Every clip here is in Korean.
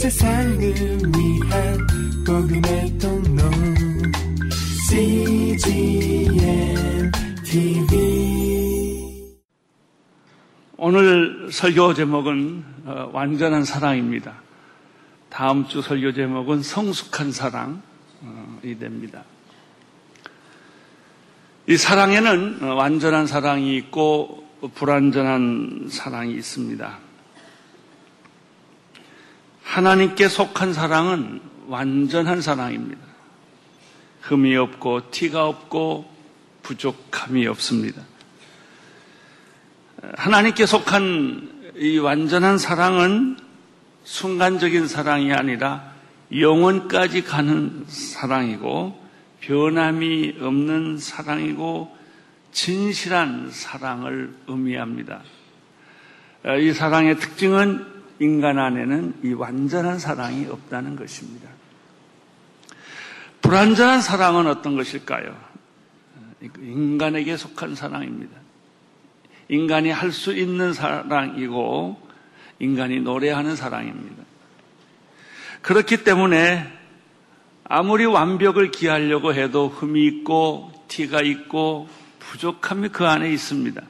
세상을 위한 복음의 통로 CGN TV. 오늘 설교 제목은 완전한 사랑입니다. 다음 주 설교 제목은 성숙한 사랑이 됩니다. 이 사랑에는 완전한 사랑이 있고 불완전한 사랑이 있습니다. 하나님께 속한 사랑은 완전한 사랑입니다. 흠이 없고 티가 없고 부족함이 없습니다. 하나님께 속한 이 완전한 사랑은 순간적인 사랑이 아니라 영원까지 가는 사랑이고 변함이 없는 사랑이고 진실한 사랑을 의미합니다. 이 사랑의 특징은 인간 안에는 이 완전한 사랑이 없다는 것입니다. 불완전한 사랑은 어떤 것일까요? 인간에게 속한 사랑입니다. 인간이 할 수 있는 사랑이고 인간이 노래하는 사랑입니다. 그렇기 때문에 아무리 완벽을 기하려고 해도 흠이 있고 티가 있고 부족함이 그 안에 있습니다.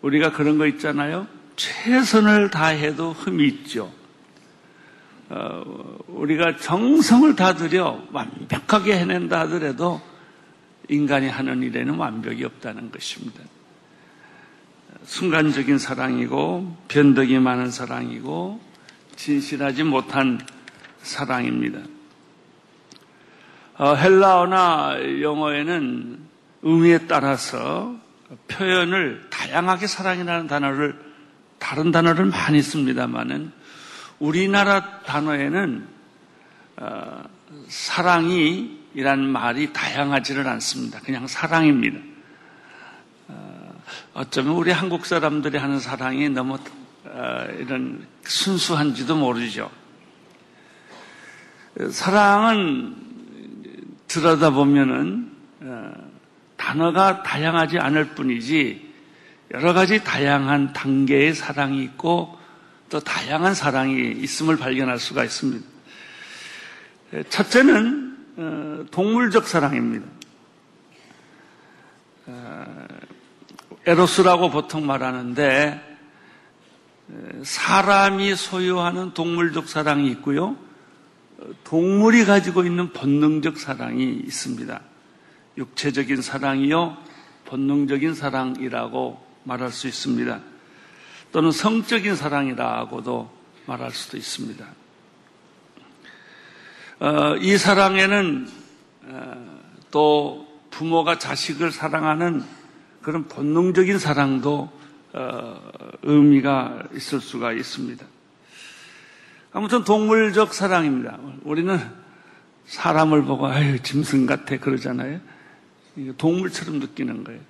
우리가 그런 거 있잖아요. 최선을 다해도 흠이 있죠. 우리가 정성을 다들여 완벽하게 해낸다 하더라도 인간이 하는 일에는 완벽이 없다는 것입니다. 순간적인 사랑이고 변덕이 많은 사랑이고 진실하지 못한 사랑입니다. 헬라어나 영어에는 의미에 따라서 표현을 다양하게 사랑이라는 다른 단어를 많이 씁니다만은 우리나라 단어에는 사랑이란 말이 다양하지는 않습니다. 그냥 사랑입니다. 어쩌면 우리 한국 사람들이 하는 사랑이 너무 이런 순수한지도 모르죠. 사랑은 들여다보면은 단어가 다양하지 않을 뿐이지 여러 가지 다양한 단계의 사랑이 있고 또 다양한 사랑이 있음을 발견할 수가 있습니다. 첫째는 동물적 사랑입니다. 에로스라고 보통 말하는데 사람이 소유하는 동물적 사랑이 있고요. 동물이 가지고 있는 본능적 사랑이 있습니다. 육체적인 사랑이요, 본능적인 사랑이라고 말할 수 있습니다. 또는 성적인 사랑이라고도 말할 수도 있습니다. 이 사랑에는 또 부모가 자식을 사랑하는 그런 본능적인 사랑도 의미가 있을 수가 있습니다. 아무튼 동물적 사랑입니다. 우리는 사람을 보고 아유 짐승 같아 그러잖아요. 동물처럼 느끼는 거예요.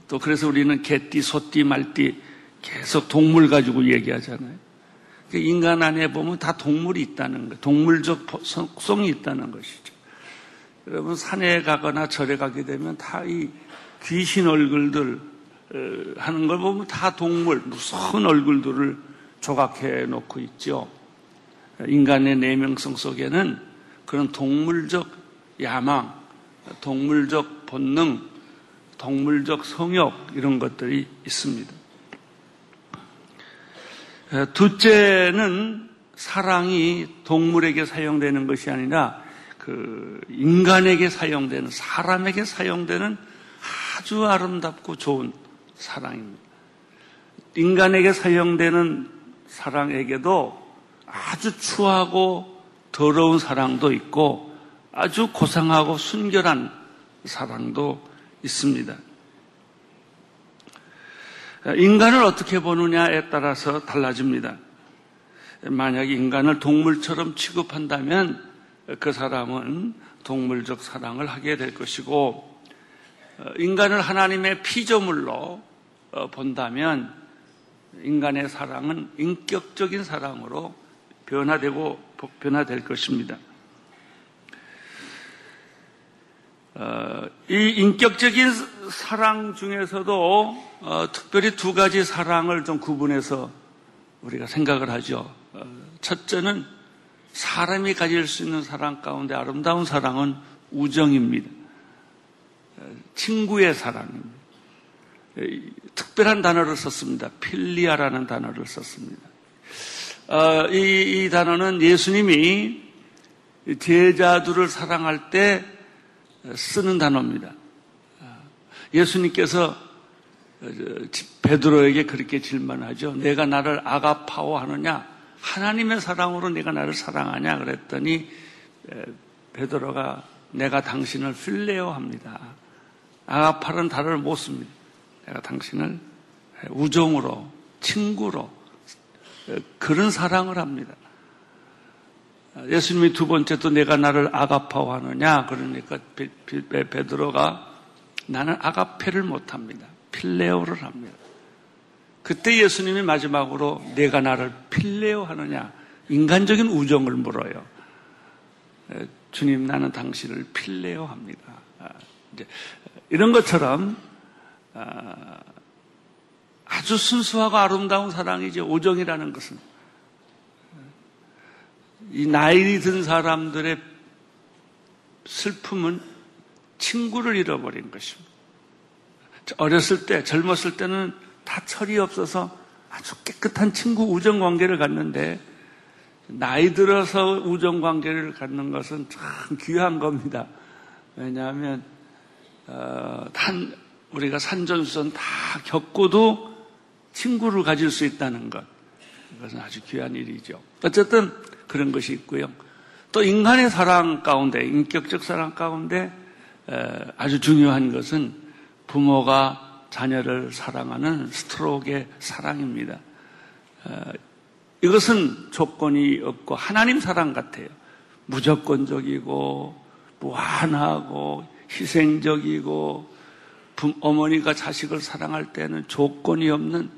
또 그래서 우리는 개띠, 소띠, 말띠 계속 동물 가지고 얘기하잖아요. 인간 안에 보면 다 동물이 있다는 거예요. 동물적 속성이 있다는 것이죠. 여러분 산에 가거나 절에 가게 되면 다 이 귀신 얼굴들 하는 걸 보면 다 동물, 무서운 얼굴들을 조각해 놓고 있죠. 인간의 내면성 속에는 그런 동물적 야망, 동물적 본능, 동물적 성욕 이런 것들이 있습니다. 둘째는 사랑이 동물에게 사용되는 것이 아니라 인간에게 사용되는, 사람에게 사용되는 아주 아름답고 좋은 사랑입니다. 인간에게 사용되는 사랑에게도 아주 추하고 더러운 사랑도 있고 아주 고상하고 순결한 사랑도 있습니다. 인간을 어떻게 보느냐에 따라서 달라집니다. 만약 인간을 동물처럼 취급한다면 그 사람은 동물적 사랑을 하게 될 것이고 인간을 하나님의 피조물로 본다면 인간의 사랑은 인격적인 사랑으로 변화될 것입니다. 이 인격적인 사랑 중에서도 특별히 두 가지 사랑을 좀 구분해서 우리가 생각을 하죠. 첫째는 사람이 가질 수 있는 사랑 가운데 아름다운 사랑은 우정입니다. 친구의 사랑입니다. 특별한 단어를 썼습니다. 필리아라는 단어를 썼습니다. 이 단어는 예수님이 제자들을 사랑할 때 쓰는 단어입니다. 예수님께서 베드로에게 그렇게 질문하죠. 내가 나를 아가파오하느냐? 하나님의 사랑으로 내가 나를 사랑하냐? 그랬더니 베드로가 내가 당신을 필레오합니다. 아가파는 단어를 못 씁니다. 내가 당신을 우정으로, 친구로 그런 사랑을 합니다. 예수님이 두 번째 또 내가 나를 아가파오하느냐? 그러니까 베드로가 나는 아가페를 못합니다. 필레오를 합니다. 그때 예수님이 마지막으로 내가 나를 필레오하느냐? 인간적인 우정을 물어요. 주님, 나는 당신을 필레오합니다. 이런 것처럼 아주 순수하고 아름다운 사랑이죠. 우정이라는 것은 이 나이 든 사람들의 슬픔은 친구를 잃어버린 것입니다. 어렸을 때, 젊었을 때는 다 철이 없어서 아주 깨끗한 친구 우정 관계를 갖는데 나이 들어서 우정 관계를 갖는 것은 참 귀한 겁니다. 왜냐하면 우리가 산전수전 다 겪고도 친구를 가질 수 있다는 것, 이것은 아주 귀한 일이죠. 어쨌든 그런 것이 있고요. 또 인간의 사랑 가운데, 인격적 사랑 가운데 아주 중요한 것은 부모가 자녀를 사랑하는 스트로크의 사랑입니다. 이것은 조건이 없고 하나님 사랑 같아요. 무조건적이고 무한하고 희생적이고 어머니가 자식을 사랑할 때는 조건이 없는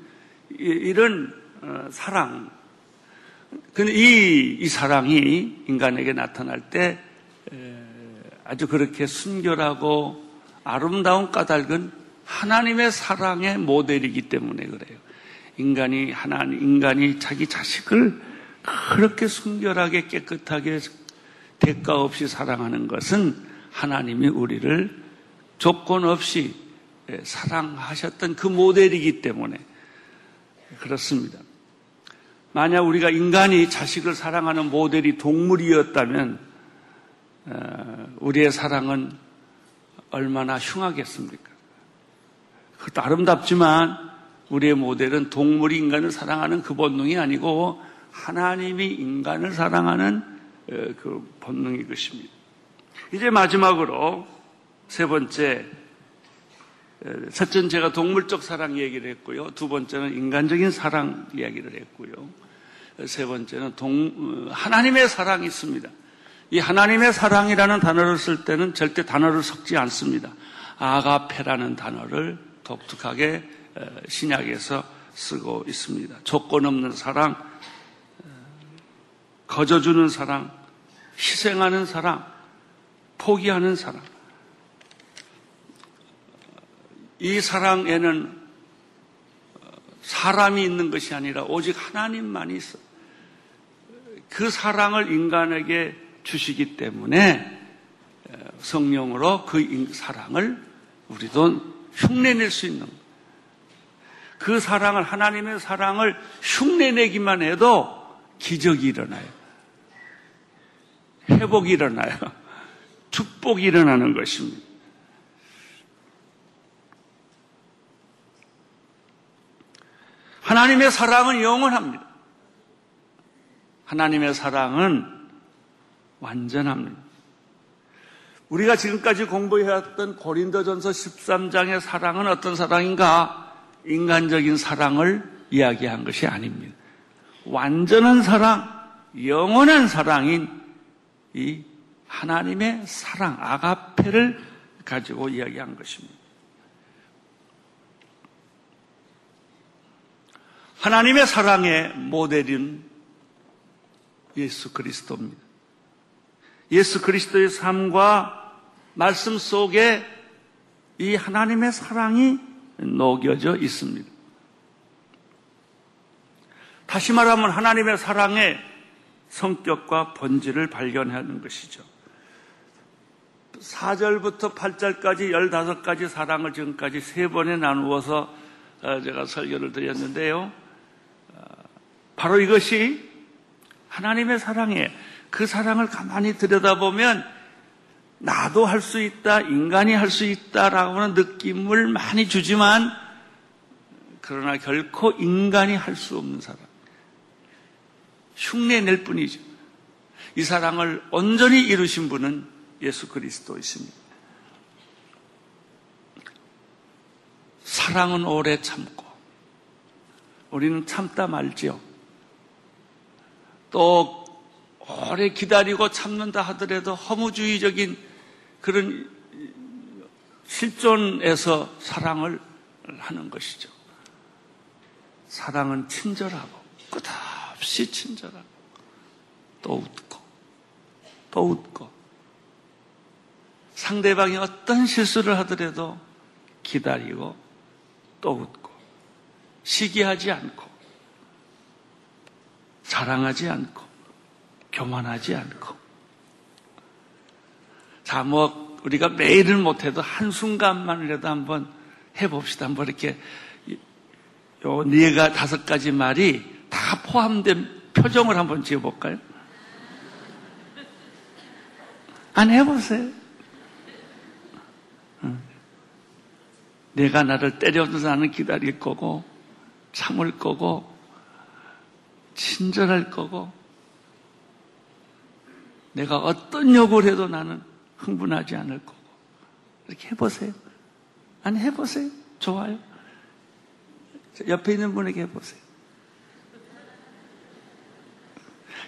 이런 사랑. 근데 이 사랑이 인간에게 나타날 때 아주 그렇게 순결하고 아름다운 까닭은 하나님의 사랑의 모델이기 때문에 그래요. 인간이 자기 자식을 그렇게 순결하게 깨끗하게 대가 없이 사랑하는 것은 하나님이 우리를 조건 없이 사랑하셨던 그 모델이기 때문에 그렇습니다. 만약 우리가 인간이 자식을 사랑하는 모델이 동물이었다면 우리의 사랑은 얼마나 흉하겠습니까? 그것도 아름답지만 우리의 모델은 동물이 인간을 사랑하는 그 본능이 아니고 하나님이 인간을 사랑하는 그 본능이 것입니다. 이제 마지막으로 세 번째, 첫째는 제가 동물적 사랑 얘기를 했고요. 두 번째는 인간적인 사랑 이야기를 했고요. 세 번째는 하나님의 사랑이 있습니다. 이 하나님의 사랑이라는 단어를 쓸 때는 절대 단어를 섞지 않습니다. 아가페라는 단어를 독특하게 신약에서 쓰고 있습니다. 조건 없는 사랑, 거저주는 사랑, 희생하는 사랑, 포기하는 사랑. 이 사랑에는 사람이 있는 것이 아니라 오직 하나님만이 있어. 그 사랑을 인간에게 주시기 때문에 성령으로 그 사랑을 우리도 흉내낼 수 있는 거예요. 그 사랑을, 하나님의 사랑을 흉내내기만 해도 기적이 일어나요. 회복이 일어나요. 축복이 일어나는 것입니다. 하나님의 사랑은 영원합니다. 하나님의 사랑은 완전합니다. 우리가 지금까지 공부해왔던 고린도전서 13장의 사랑은 어떤 사랑인가? 인간적인 사랑을 이야기한 것이 아닙니다. 완전한 사랑, 영원한 사랑인 이 하나님의 사랑, 아가페를 가지고 이야기한 것입니다. 하나님의 사랑의 모델은 예수 그리스도입니다. 예수 그리스도의 삶과 말씀 속에 이 하나님의 사랑이 녹여져 있습니다. 다시 말하면 하나님의 사랑의 성격과 본질을 발견하는 것이죠. 4절부터 8절까지 15가지 사랑을 지금까지 3번에 나누어서 제가 설교를 드렸는데요. 바로 이것이 하나님의 사랑이에요. 그 사랑을 가만히 들여다보면 나도 할 수 있다, 인간이 할 수 있다라고 하는 느낌을 많이 주지만 그러나 결코 인간이 할 수 없는 사랑. 흉내낼 뿐이죠. 이 사랑을 온전히 이루신 분은 예수 그리스도이십니다. 사랑은 오래 참고 우리는 참다 말지요. 또 오래 기다리고 참는다 하더라도 허무주의적인 그런 실존에서 사랑을 하는 것이죠. 사랑은 친절하고 끝없이 친절하고 또 웃고 또 웃고 상대방이 어떤 실수를 하더라도 기다리고 또 웃고 시기하지 않고 자랑하지 않고 교만하지 않고. 자, 우리가 매일은 못해도 한순간만이라도 한번 해봅시다. 한번 이렇게 요 5가지 말이 다 포함된 표정을 한번 지어볼까요? 안 해보세요. 내가 나를 때려도 나는 기다릴 거고 참을 거고 친절할 거고 내가 어떤 요구를 해도 나는 흥분하지 않을 거고. 이렇게 해보세요. 아니, 해보세요. 좋아요. 옆에 있는 분에게 해보세요.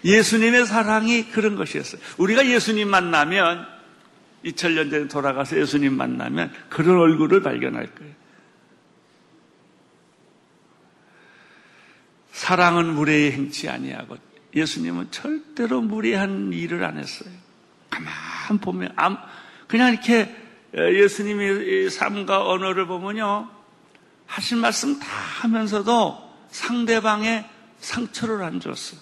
예수님의 사랑이 그런 것이었어요. 우리가 예수님 만나면 2000년 전에 돌아가서 예수님 만나면 그런 얼굴을 발견할 거예요. 사랑은 무례히 행치 아니하고 예수님은 절대로 무례한 일을 안 했어요. 가만 보면 그냥 이렇게 예수님의 삶과 언어를 보면요, 하신 말씀 다 하면서도 상대방의 상처를 안 줬어요.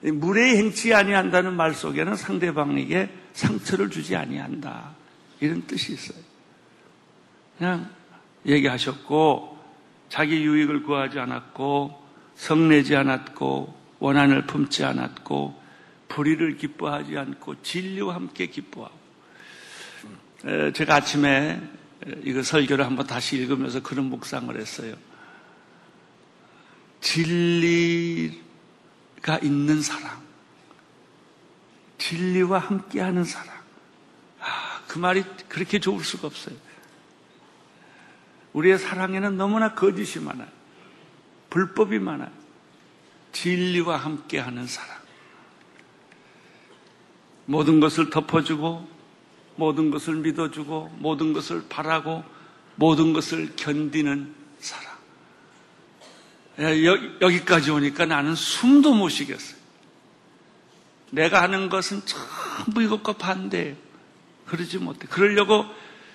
무례히 행치 아니한다는 말 속에는 상대방에게 상처를 주지 아니한다, 이런 뜻이 있어요. 그냥 얘기하셨고 자기 유익을 구하지 않았고 성내지 않았고 원한을 품지 않았고 불의를 기뻐하지 않고 진리와 함께 기뻐하고. 제가 아침에 이거 설교를 한번 다시 읽으면서 그런 묵상을 했어요. 진리가 있는 사랑, 진리와 함께하는 사랑. 그 말이 그렇게 좋을 수가 없어요. 우리의 사랑에는 너무나 거짓이 많아요. 불법이 많아요. 진리와 함께하는 사랑. 모든 것을 덮어주고 모든 것을 믿어주고 모든 것을 바라고 모든 것을 견디는 사랑. 여기까지 오니까 나는 숨도 못 쉬겠어요. 내가 하는 것은 전부 이것과 반대예요. 그러지 못해. 그러려고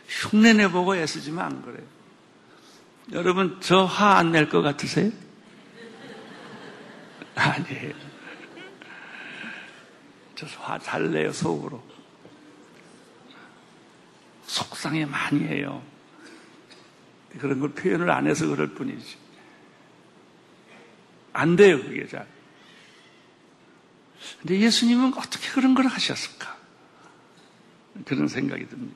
흉내내보고 애쓰지만 안 그래요. 여러분, 저 화 안 낼 것 같으세요? 아니에요. 저 화 잘 내요, 속으로. 속상해 많이 해요. 그런 걸 표현을 안 해서 그럴 뿐이지. 안 돼요, 그게 잘. 근데 예수님은 어떻게 그런 걸 하셨을까? 그런 생각이 듭니다.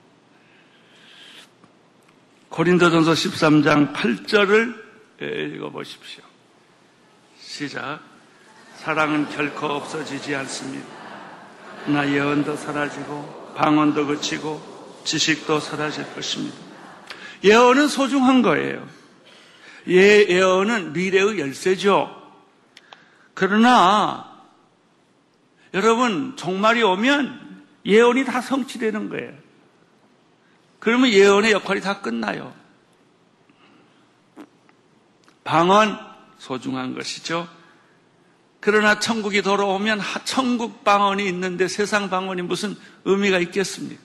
고린도전서 13장 8절을 읽어보십시오. 시작. 사랑은 결코 없어지지 않습니다. 나 예언도 사라지고 방언도 그치고 지식도 사라질 것입니다. 예언은 소중한 거예요. 예언은 미래의 열쇠죠. 그러나 여러분, 종말이 오면 예언이 다 성취되는 거예요. 그러면 예언의 역할이 다 끝나요. 방언 소중한 것이죠. 그러나 천국이 돌아오면 천국 방언이 있는데 세상 방언이 무슨 의미가 있겠습니까?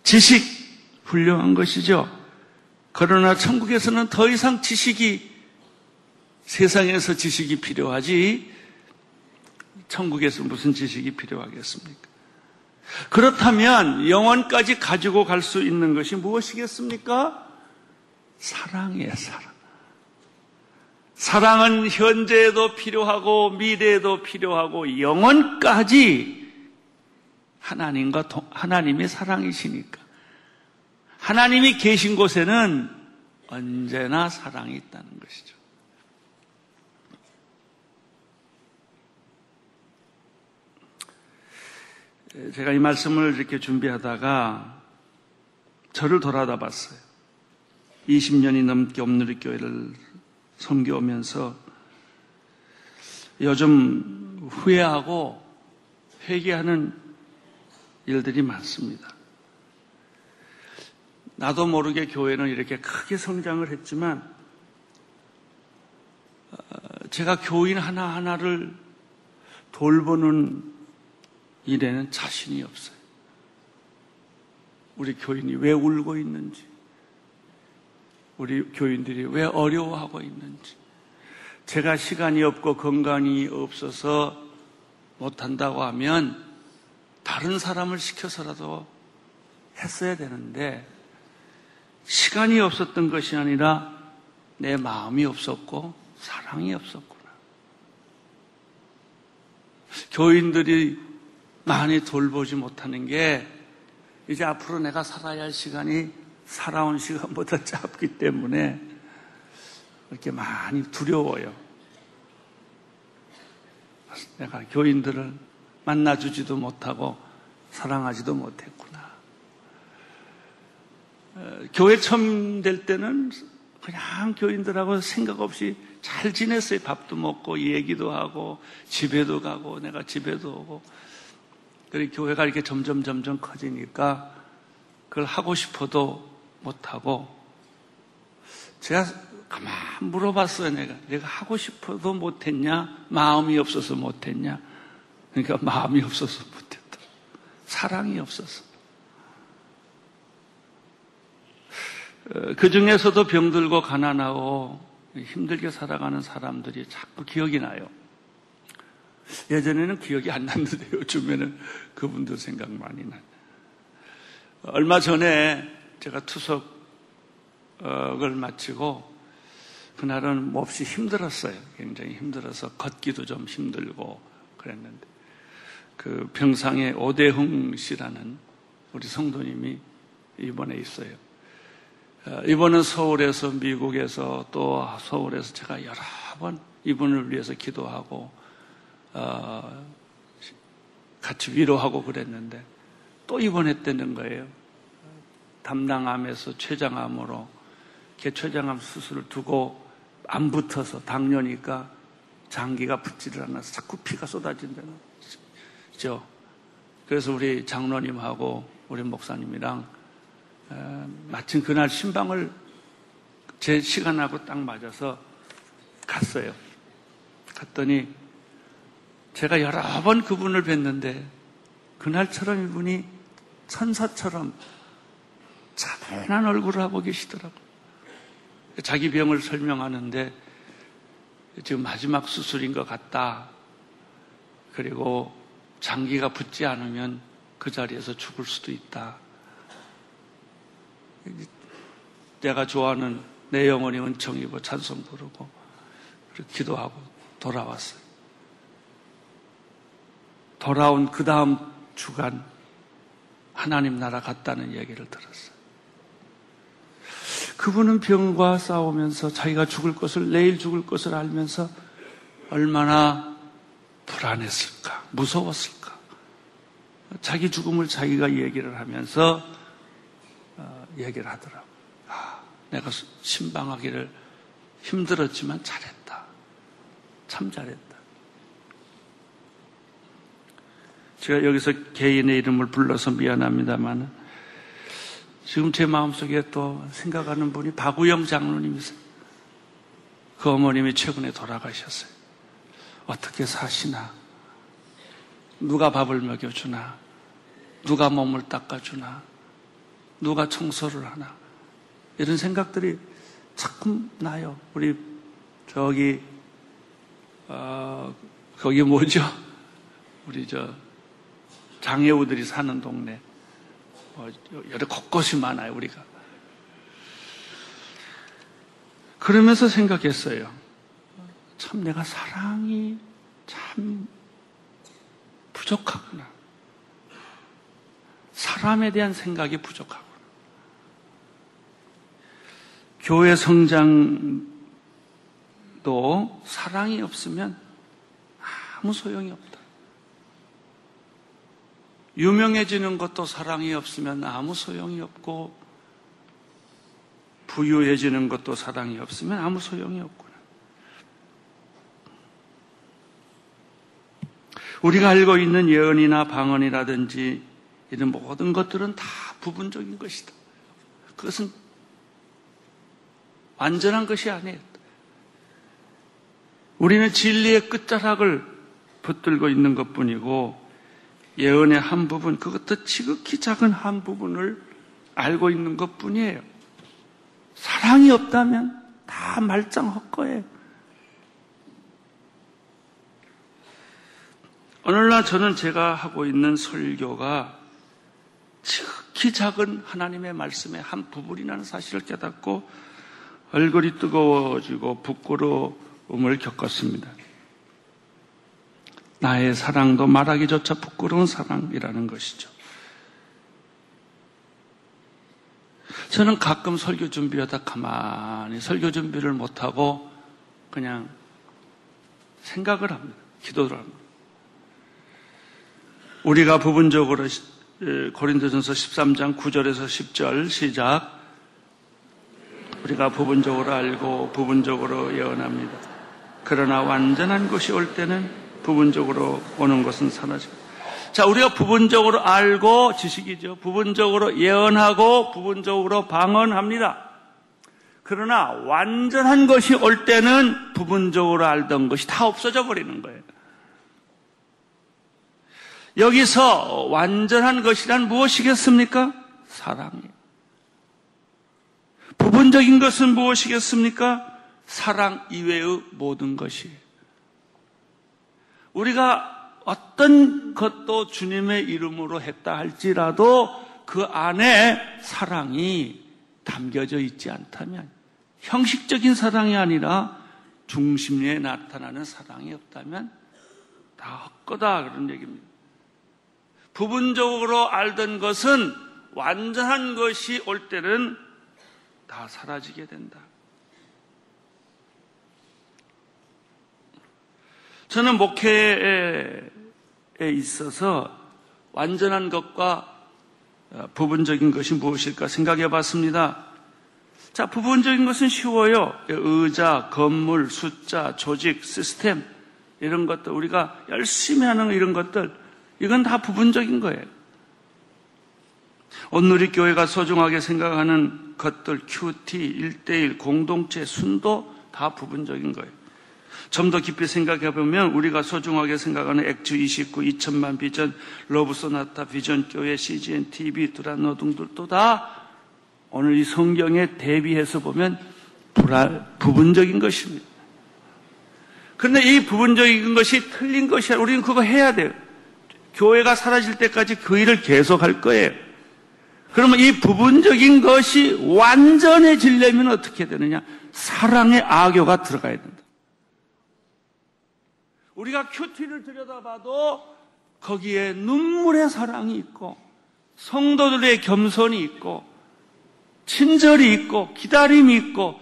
지식 훌륭한 것이죠. 그러나 천국에서는 더 이상 세상에서 지식이 필요하지, 천국에서 무슨 지식이 필요하겠습니까? 그렇다면 영원까지 가지고 갈 수 있는 것이 무엇이겠습니까? 사랑이에요, 사랑. 사랑은 현재에도 필요하고 미래에도 필요하고 영원까지 하나님의 사랑이시니까. 하나님이 계신 곳에는 언제나 사랑이 있다는 것이죠. 제가 이 말씀을 이렇게 준비하다가 저를 돌아다 봤어요. 20년이 넘게 옴누리교회를 섬겨오면서 요즘 후회하고 회개하는 일들이 많습니다. 나도 모르게 교회는 이렇게 크게 성장을 했지만 제가 교인 하나하나를 돌보는 일에는 자신이 없어요. 우리 교인이 왜 울고 있는지, 우리 교인들이 왜 어려워하고 있는지, 제가 시간이 없고 건강이 없어서 못한다고 하면 다른 사람을 시켜서라도 했어야 되는데 시간이 없었던 것이 아니라 내 마음이 없었고 사랑이 없었구나. 교인들이 많이 돌보지 못하는 게 이제 앞으로 내가 살아야 할 시간이 살아온 시간보다 짧기 때문에 이렇게 많이 두려워요. 내가 교인들을 만나주지도 못하고 사랑하지도 못했구나. 교회 처음 될 때는 그냥 교인들하고 생각 없이 잘 지냈어요. 밥도 먹고 얘기도 하고 집에도 가고 내가 집에도 오고. 그리고 교회가 이렇게 점점 커지니까 그걸 하고 싶어도 못하고, 제가 가만 물어봤어요. 내가 하고 싶어도 못했냐, 마음이 없어서 못했냐. 그러니까 마음이 없어서 못했다. 사랑이 없어서. 그 중에서도 병들고 가난하고 힘들게 살아가는 사람들이 자꾸 기억이 나요. 예전에는 기억이 안 났는데 요즘에는 그분들 생각 많이 나요. 얼마 전에 제가 투석을 마치고 그날은 몹시 힘들었어요. 굉장히 힘들어서 걷기도 좀 힘들고 그랬는데 그 평상에 오대흥 씨라는 우리 성도님이 입원해 있어요. 이번은 서울에서 미국에서 또 서울에서 제가 여러 번 이분을 위해서 기도하고 같이 위로하고 그랬는데 또 입원했다는 거예요. 담낭암에서 췌장암으로 췌장암 수술을 두고 안 붙어서 당뇨니까 장기가 붙지를 않아서 자꾸 피가 쏟아진다는 거죠. 그래서 우리 장로님하고 우리 목사님이랑 마침 그날 신방을 제 시간하고 딱 맞아서 갔어요. 갔더니 제가 여러 번 그분을 뵀는데 그날처럼 이분이 천사처럼 차분한 얼굴을 하고 계시더라고요. 자기 병을 설명하는데 지금 마지막 수술인 것 같다. 그리고 장기가 붙지 않으면 그 자리에서 죽을 수도 있다. 내가 좋아하는 내 영혼이 은총 입어 찬송 부르고 그리고 기도하고 돌아왔어요. 돌아온 그 다음 주간 하나님 나라 갔다는 얘기를 들었어요. 그분은 병과 싸우면서 자기가 내일 죽을 것을 알면서 얼마나 불안했을까, 무서웠을까. 자기 죽음을 자기가 얘기를 하면서 얘기를 하더라고요. 내가 신방하기를 힘들었지만 잘했다. 참 잘했다. 제가 여기서 개인의 이름을 불러서 미안합니다만 지금 제 마음속에 또 생각하는 분이 박우영 장로님이세요. 그 어머님이 최근에 돌아가셨어요. 어떻게 사시나? 누가 밥을 먹여주나? 누가 몸을 닦아주나? 누가 청소를 하나? 이런 생각들이 자꾸 나요. 우리 저기 거기 뭐죠? 우리 장애우들이 사는 동네 여러 곳곳이 많아요. 우리가 그러면서 생각했어요. 참 내가 사랑이 참 부족하구나. 사람에 대한 생각이 부족하구나. 교회 성장도 사랑이 없으면 아무 소용이 없다. 유명해지는 것도 사랑이 없으면 아무 소용이 없고, 부유해지는 것도 사랑이 없으면 아무 소용이 없구나. 우리가 알고 있는 예언이나 방언이라든지 이런 모든 것들은 다 부분적인 것이다. 그것은 완전한 것이 아니에요. 우리는 진리의 끝자락을 붙들고 있는 것뿐이고, 예언의 한 부분, 그것도 지극히 작은 한 부분을 알고 있는 것뿐이에요. 사랑이 없다면 다 말짱 헛거예요. 오늘날 저는 제가 하고 있는 설교가 지극히 작은 하나님의 말씀의 한 부분이라는 사실을 깨닫고 얼굴이 뜨거워지고 부끄러움을 겪었습니다. 나의 사랑도 말하기조차 부끄러운 사랑이라는 것이죠. 저는 가끔 설교 준비하다 가만히 설교 준비를 못하고 그냥 생각을 합니다. 기도를 합니다. 우리가 부분적으로 고린도전서 13장 9절에서 10절 시작. 우리가 부분적으로 알고 부분적으로 예언합니다. 그러나 완전한 것이 올 때는 부분적으로 오는 것은 사라집니다. 자, 우리가 부분적으로 알고, 지식이죠. 부분적으로 예언하고 부분적으로 방언합니다. 그러나 완전한 것이 올 때는 부분적으로 알던 것이 다 없어져 버리는 거예요. 여기서 완전한 것이란 무엇이겠습니까? 사랑이에요. 부분적인 것은 무엇이겠습니까? 사랑 이외의 모든 것이에요. 우리가 어떤 것도 주님의 이름으로 했다 할지라도 그 안에 사랑이 담겨져 있지 않다면, 형식적인 사랑이 아니라 중심에 나타나는 사랑이 없다면 다 헛거다 그런 얘기입니다. 부분적으로 알던 것은 완전한 것이 올 때는 다 사라지게 된다. 저는 목회에 있어서 완전한 것과 부분적인 것이 무엇일까 생각해 봤습니다. 자, 부분적인 것은 쉬워요. 의자, 건물, 숫자, 조직, 시스템 이런 것들, 우리가 열심히 하는 이런 것들, 이건 다 부분적인 거예요. 온누리 교회가 소중하게 생각하는 것들, 큐티, 1:1, 공동체, 순도 다 부분적인 거예요. 좀 더 깊이 생각해 보면 우리가 소중하게 생각하는 액주 29, 2천만 비전, 러브 소나타, 비전 교회, CGN, TV, 두란노 등들도 다 오늘 이 성경에 대비해서 보면 부분적인 것입니다. 그런데 이 부분적인 것이 틀린 것이 아니라 우리는 그거 해야 돼요. 교회가 사라질 때까지 그 일을 계속할 거예요. 그러면 이 부분적인 것이 완전해지려면 어떻게 되느냐? 사랑의 악교가 들어가야 된다. 우리가 큐티를 들여다봐도 거기에 눈물의 사랑이 있고, 성도들의 겸손이 있고, 친절이 있고, 기다림이 있고,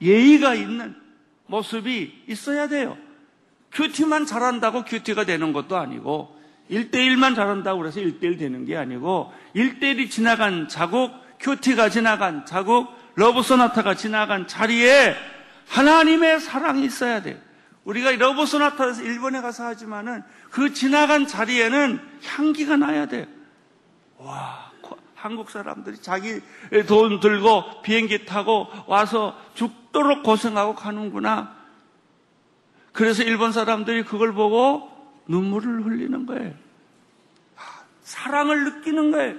예의가 있는 모습이 있어야 돼요. 큐티만 잘한다고 큐티가 되는 것도 아니고, 1:1만 잘한다고 그래서 1:1 되는 게 아니고, 1:1이 지나간 자국, 큐티가 지나간 자국, 러브소나타가 지나간 자리에 하나님의 사랑이 있어야 돼요. 우리가 러브소나타에서 일본에 가서 하지만은 그 지나간 자리에는 향기가 나야 돼요. 와, 한국 사람들이 자기 돈 들고 비행기 타고 와서 죽도록 고생하고 가는구나. 그래서 일본 사람들이 그걸 보고 눈물을 흘리는 거예요. 사랑을 느끼는 거예요.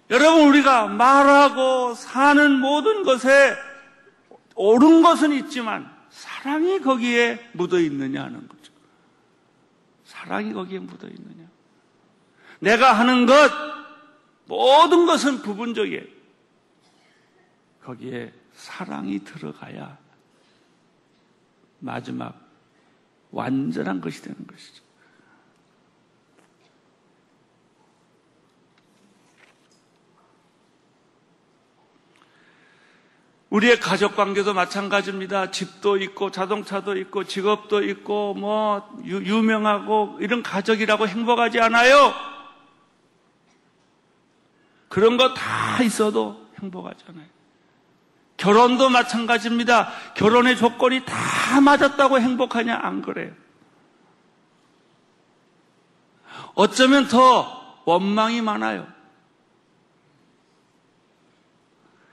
여러분, 우리가 말하고 사는 모든 것에 옳은 것은 있지만 사랑이 거기에 묻어 있느냐 하는 거죠. 사랑이 거기에 묻어 있느냐. 내가 하는 것, 모든 것은 부분적이에요. 거기에 사랑이 들어가야 마지막 완전한 것이 되는 것이죠. 우리의 가족 관계도 마찬가지입니다. 집도 있고 자동차도 있고 직업도 있고 유명하고 이런 가족이라고 행복하지 않아요. 그런 거 다 있어도 행복하지 않아요. 결혼도 마찬가지입니다. 결혼의 조건이 다 맞았다고 행복하냐? 안 그래요. 어쩌면 더 원망이 많아요.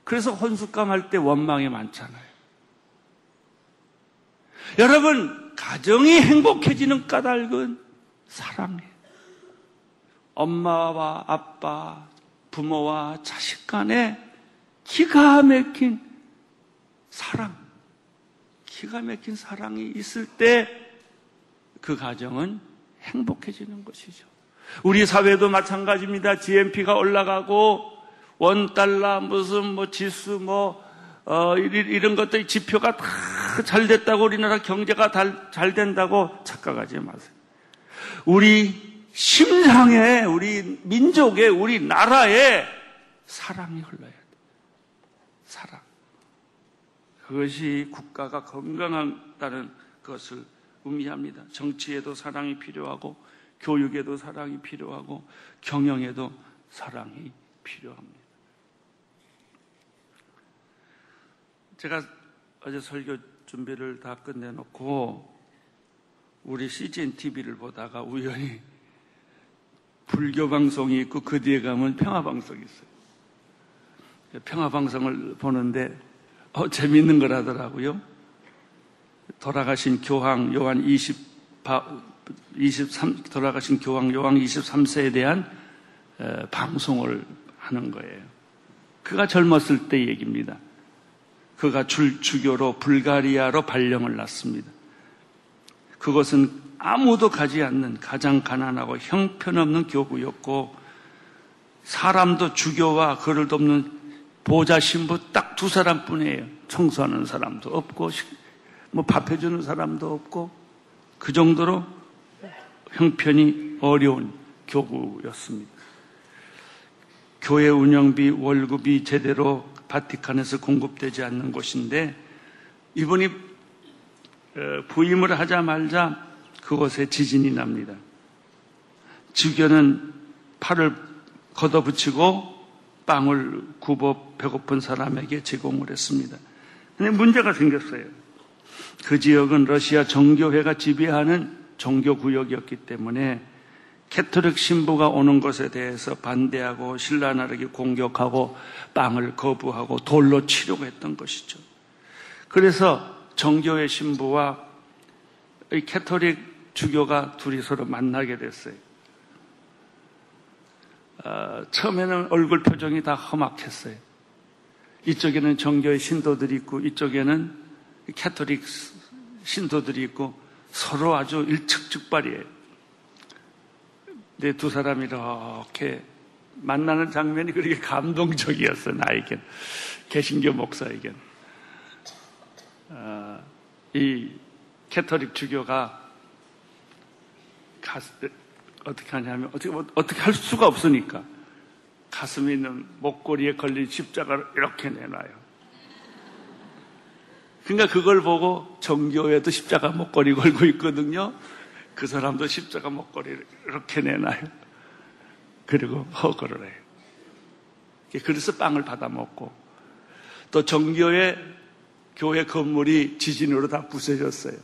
그래서 혼숙감 할 때 원망이 많잖아요. 여러분, 가정이 행복해지는 까닭은 사랑이에요. 엄마와 아빠, 부모와 자식 간에 기가 막힌 사랑, 기가 막힌 사랑이 있을 때 그 가정은 행복해지는 것이죠. 우리 사회도 마찬가지입니다. GNP가 올라가고 원달러 지수 이런 것들 지표가 다 잘 됐다고 우리나라 경제가 잘 된다고 착각하지 마세요. 우리 심장에, 우리 민족에, 우리 나라에 사랑이 흘러야 돼요. 사랑. 그것이 국가가 건강하다는 것을 의미합니다. 정치에도 사랑이 필요하고 교육에도 사랑이 필요하고 경영에도 사랑이 필요합니다. 제가 어제 설교 준비를 다 끝내놓고 우리 CGN TV를 보다가 우연히 불교 방송이 있고 그 뒤에 가면 평화 방송이 있어요. 평화 방송을 보는데 재미있는 거라더라고요. 돌아가신 교황 요한 23세에 대한 방송을 하는 거예요. 그가 젊었을 때 얘기입니다. 그가 주교로 불가리아로 발령을 났습니다. 그것은 아무도 가지 않는 가장 가난하고 형편없는 교구였고 사람도 주교와 그를 돕는 보좌 신부 딱 두 사람뿐이에요. 청소하는 사람도 없고 밥 해주는 사람도 없고 그 정도로 형편이 어려운 교구였습니다. 교회 운영비, 월급이 제대로 바티칸에서 공급되지 않는 곳인데 이분이 부임을 하자마자 그곳에 지진이 납니다. 주교는 팔을 걷어붙이고 빵을 굽어 배고픈 사람에게 제공을 했습니다. 근데 문제가 생겼어요. 그 지역은 러시아 정교회가 지배하는 종교구역이었기 때문에 캐톨릭 신부가 오는 것에 대해서 반대하고 신랄하게 공격하고 빵을 거부하고 돌로 치려고 했던 것이죠. 그래서 정교회 신부와 이 캐톨릭 주교가 둘이 서로 만나게 됐어요. 처음에는 얼굴 표정이 다 험악했어요. 이쪽에는 정교회 신도들이 있고 이쪽에는 캐톨릭 신도들이 있고 서로 아주 일측즉발이에요. 근데 두 사람이 이렇게 만나는 장면이 그렇게 감동적이었어요. 나에겐, 개신교 목사에겐. 이 캐톨릭 주교가 어떻게 하냐면 어떻게 할 수가 없으니까 가슴에 있는 목걸이에 걸린 십자가를 이렇게 내놔요. 그러니까 그걸 보고 정교회도 십자가 목걸이 걸고 있거든요. 그 사람도 십자가 목걸이를 이렇게 내놔요. 그리고 허거를 해요. 그래서 빵을 받아 먹고 또 정교회 교회 건물이 지진으로 다 부서졌어요.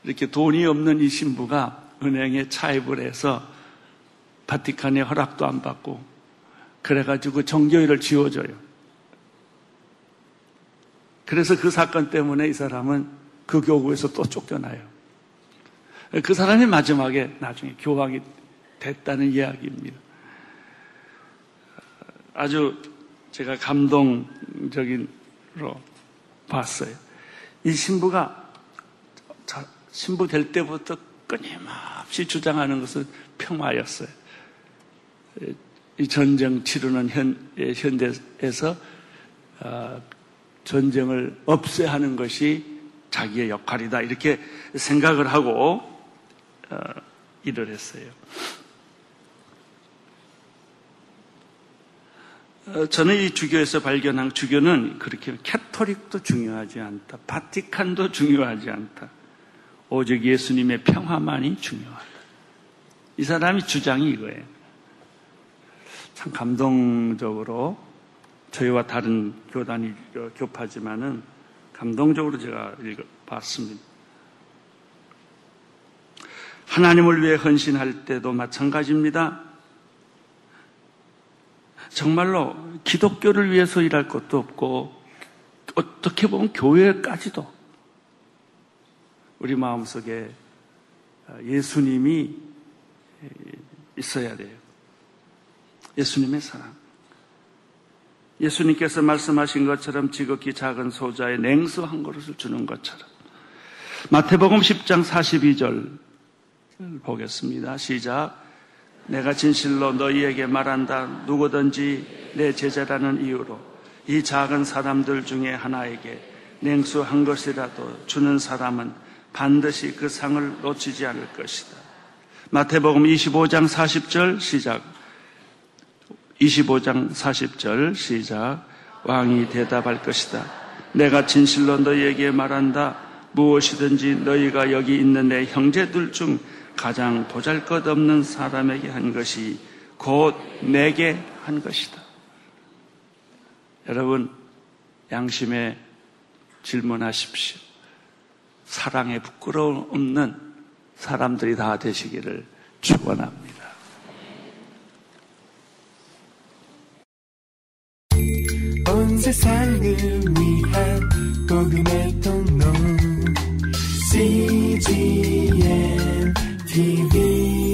이렇게 돈이 없는 이 신부가 은행에 차입을 해서 바티칸의 허락도 안 받고 그래가지고 정교회를 지워줘요. 그래서 그 사건 때문에 이 사람은 그 교구에서 또 쫓겨나요. 그 사람이 마지막에 나중에 교황이 됐다는 이야기입니다. 아주 제가 감동적으로 봤어요. 이 신부가 신부 될 때부터 끊임없이 주장하는 것은 평화였어요. 이 전쟁 치르는 현대에서 전쟁을 없애야 하는 것이 자기의 역할이다, 이렇게 생각을 하고 일을 했어요. 저는 이 주교에서 발견한 주교는 그렇게 캐토릭도 중요하지 않다, 바티칸도 중요하지 않다, 오직 예수님의 평화만이 중요하다. 이 사람이 주장이 이거예요. 참 감동적으로, 저희와 다른 교단이 교파지만은 감동적으로 제가 읽어봤습니다. 하나님을 위해 헌신할 때도 마찬가지입니다. 정말로 기독교를 위해서 일할 것도 없고, 어떻게 보면 교회까지도 우리 마음속에 예수님이 있어야 돼요. 예수님의 사랑. 예수님께서 말씀하신 것처럼 지극히 작은 소자의 냉수 한 그릇을 주는 것처럼. 마태복음 10장 42절 보겠습니다. 시작. 내가 진실로 너희에게 말한다. 누구든지 내 제자라는 이유로 이 작은 사람들 중에 하나에게 냉수 한 것이라도 주는 사람은 반드시 그 상을 놓치지 않을 것이다. 마태복음 25장 40절 시작. 25장 40절 시작. 왕이 대답할 것이다. 내가 진실로 너희에게 말한다. 무엇이든지 너희가 여기 있는 내 형제들 중 가장 보잘것없는 사람에게 한 것이 곧 내게 한 것이다. 여러분, 양심에 질문하십시오. 사랑에 부끄러움 없는 사람들이 다 되시기를 축원합니다. 온 세상을 위한 복음의 통로 CGN TV